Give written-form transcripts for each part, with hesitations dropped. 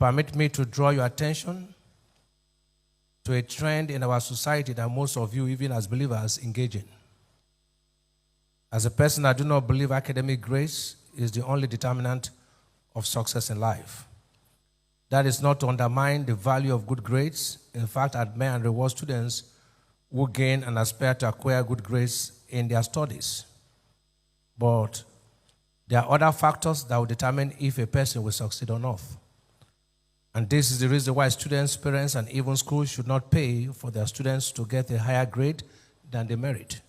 Permit me to draw your attention to a trend in our society that most of you, even as believers, engage in. As a person, I do not believe academic grades is the only determinant of success in life. That is not to undermine the value of good grades. In fact, I admire and reward students who gain and aspire to acquire good grades in their studies. But there are other factors that will determine if a person will succeed or not. And this is the reason why students, parents, and even schools should not pay for their students to get a higher grade than they merit.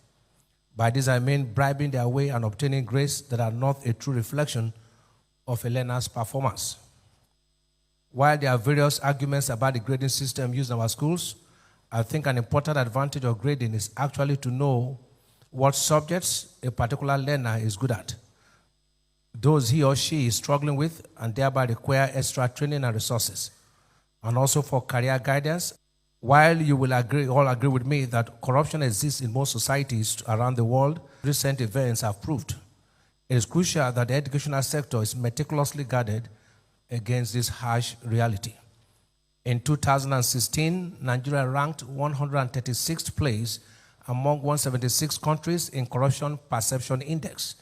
By this I mean bribing their way and obtaining grades that are not a true reflection of a learner's performance. While there are various arguments about the grading system used in our schools, I think an important advantage of grading is actually to know what subjects a particular learner is good at, those he or she is struggling with, and thereby require extra training and resources, and also for career guidance. While you will all agree with me that corruption exists in most societies around the world, recent events have proved it is crucial that the educational sector is meticulously guarded against this harsh reality. In 2016, Nigeria ranked 136th place among 176 countries in Corruption Perception Index,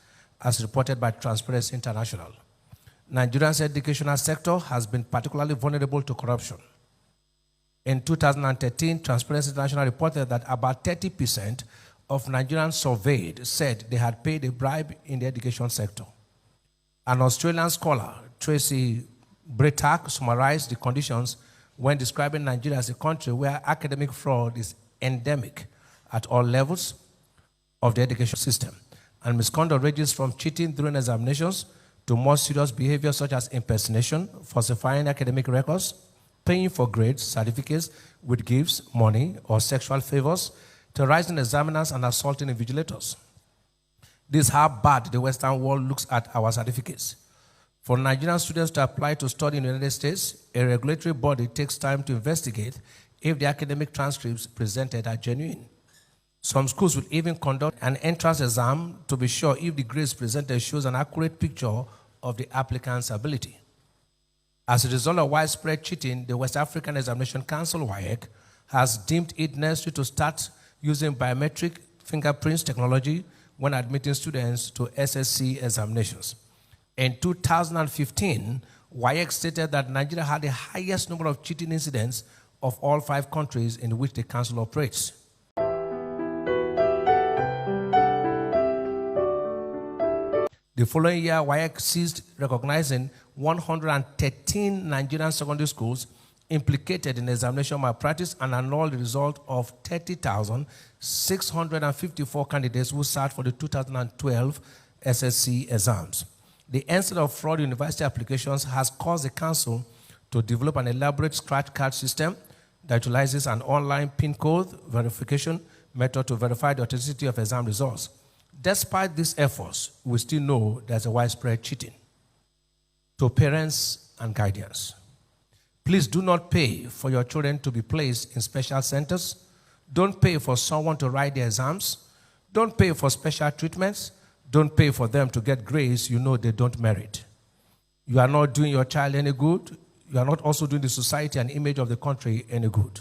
as reported by Transparency International. Nigeria's educational sector has been particularly vulnerable to corruption. In 2013, Transparency International reported that about 30% of Nigerians surveyed said they had paid a bribe in the education sector. An Australian scholar, Tracy Bretack, summarized the conditions when describing Nigeria as a country where academic fraud is endemic at all levels of the education system, and misconduct ranges from cheating during examinations to more serious behavior such as impersonation, falsifying academic records, paying for grades, certificates with gifts, money, or sexual favors, terrorizing examiners and assaulting invigilators. This is how bad the Western world looks at our certificates. For Nigerian students to apply to study in the United States, a regulatory body takes time to investigate if the academic transcripts presented are genuine. Some schools will even conduct an entrance exam to be sure if the grades presented shows an accurate picture of the applicant's ability. As a result of widespread cheating, the West African Examination Council, WAEC, has deemed it necessary to start using biometric fingerprints technology when admitting students to SSC examinations. In 2015, WAEC stated that Nigeria had the highest number of cheating incidents of all 5 countries in which the council operates. The following year, WAEC ceased recognizing 113 Nigerian secondary schools implicated in examination malpractice and annulled the result of 30,654 candidates who sat for the 2012 SSC exams. The onset of fraud university applications has caused the council to develop an elaborate scratch card system that utilizes an online PIN code verification method to verify the authenticity of exam results. Despite these efforts, we still know there's a widespread cheating. To parents and guardians, please do not pay for your children to be placed in special centers. Don't pay for someone to write their exams. Don't pay for special treatments. Don't pay for them to get grades you know they don't merit. You are not doing your child any good. You are not also doing the society and image of the country any good.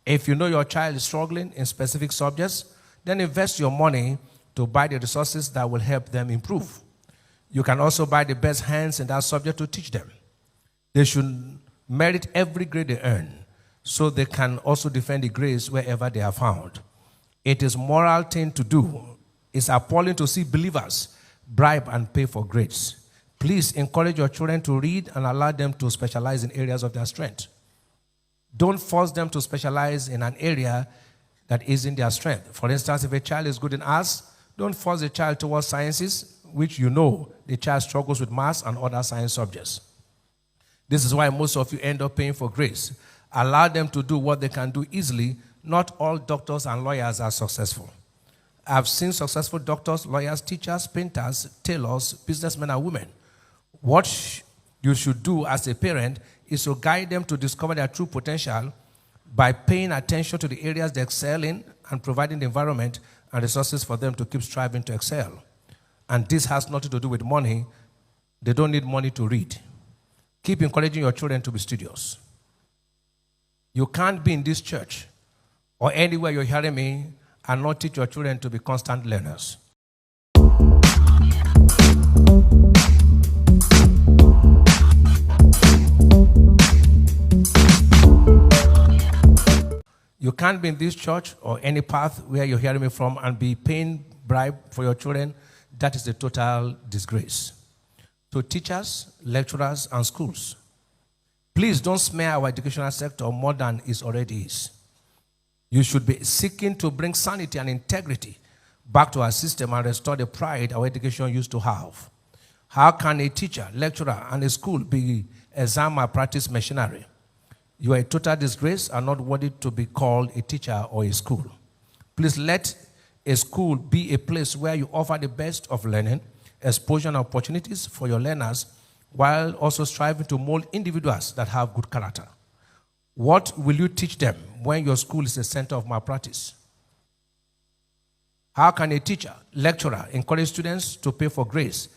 If you know your child is struggling in specific subjects, then invest your money to buy the resources that will help them improve. You can also buy the best hands in that subject to teach them. They should merit every grade they earn so they can also defend the grades wherever they are found. It is a moral thing to do. It's appalling to see believers bribe and pay for grades. Please encourage your children to read and allow them to specialize in areas of their strength. Don't force them to specialize in an area that isn't their strength. For instance, if a child is good in arts, don't force the child towards sciences, which you know the child struggles with maths and other science subjects. This is why most of you end up paying for grades. Allow them to do what they can do easily. Not all doctors and lawyers are successful. I've seen successful doctors, lawyers, teachers, painters, tailors, businessmen and women. What you should do as a parent is to guide them to discover their true potential by paying attention to the areas they excel in and providing the environment and resources for them to keep striving to excel. And this has nothing to do with money. They don't need money to read. Keep encouraging your children to be studious. You can't be in this church or anywhere you're hearing me and not teach your children to be constant learners. You can't be in this church or any path where you're hearing me from and be paying bribe for your children. That is a total disgrace. To teachers, lecturers, and schools, please don't smear our educational sector more than it already is. You should be seeking to bring sanity and integrity back to our system and restore the pride our education used to have. How can a teacher, lecturer, and a school be exam malpractice machinery? You are a total disgrace and not worthy to be called a teacher or a school. Please let a school be a place where you offer the best of learning, exposure, and opportunities for your learners, while also striving to mold individuals that have good character. What will you teach them when your school is a center of malpractice? How can a teacher, lecturer encourage students to pay for grades?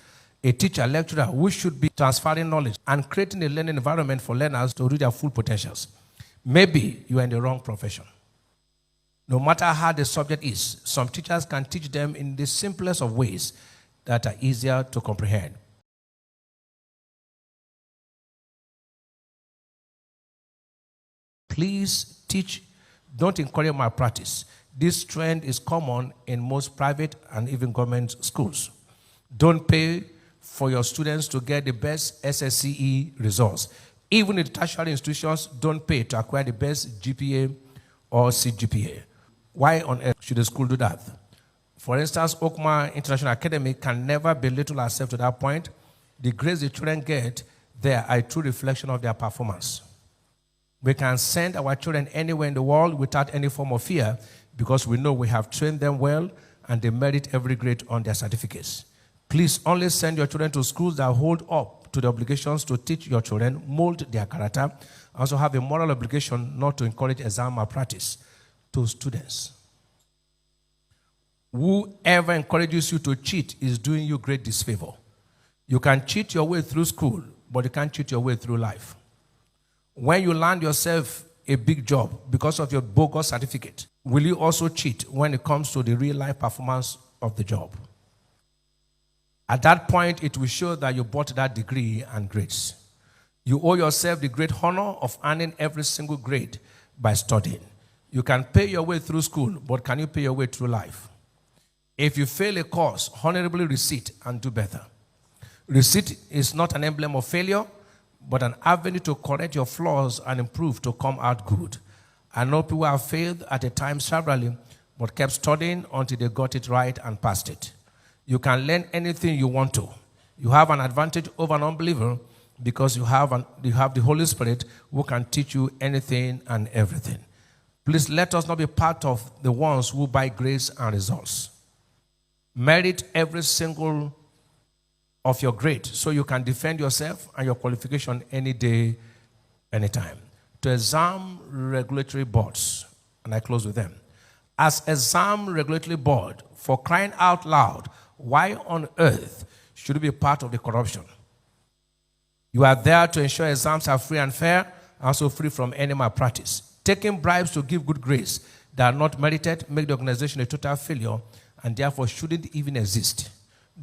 A teacher, lecturer who should be transferring knowledge and creating a learning environment for learners to reach their full potentials. Maybe you are in the wrong profession. No matter how the subject is, some teachers can teach them in the simplest of ways that are easier to comprehend. Please teach, don't encourage malpractice. This trend is common in most private and even government schools. Don't pay for your students to get the best SSCE results. Even in tertiary institutions, don't pay to acquire the best GPA or CGPA. Why on earth should a school do that? For instance, Oakmont International Academy can never belittle ourselves to that point. The grades the children get there are a true reflection of their performance. We can send our children anywhere in the world without any form of fear because we know we have trained them well and they merit every grade on their certificates. Please only send your children to schools that hold up to the obligations to teach your children, mold their character, also have a moral obligation not to encourage exam malpractice to students. Whoever encourages you to cheat is doing you great disfavor. You can cheat your way through school, but you can't cheat your way through life. When you land yourself a big job because of your bogus certificate, will you also cheat when it comes to the real life performance of the job? At that point, it will show that you bought that degree and grades. You owe yourself the great honor of earning every single grade by studying. You can pay your way through school, but can you pay your way through life? If you fail a course, honorably recite and do better. Receipt is not an emblem of failure, but an avenue to correct your flaws and improve to come out good. I know people have failed at a time severally, but kept studying until they got it right and passed it. You can learn anything you want to. You have an advantage over an unbeliever because you have the Holy Spirit who can teach you anything and everything. Please let us not be part of the ones who buy grades and results. Merit every single of your grade so you can defend yourself and your qualification any day, anytime. To exam regulatory boards, and I close with them. As exam regulatory board, for crying out loud, why on earth should you be part of the corruption? You are there to ensure exams are free and fair, also free from any malpractice. Taking bribes to give good grades that are not merited make the organization a total failure and therefore shouldn't even exist.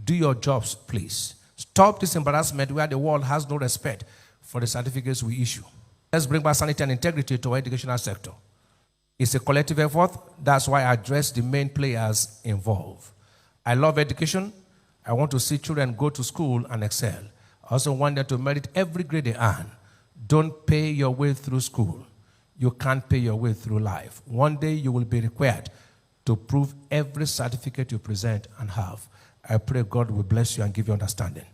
Do your jobs, please. Stop this embarrassment where the world has no respect for the certificates we issue. Let's bring back sanity and integrity to our educational sector. It's a collective effort. That's why I address the main players involved. I love education. I want to see children go to school and excel. I also want them to merit every grade they earn. Don't pay your way through school. You can't pay your way through life. One day you will be required to prove every certificate you present and have. I pray God will bless you and give you understanding.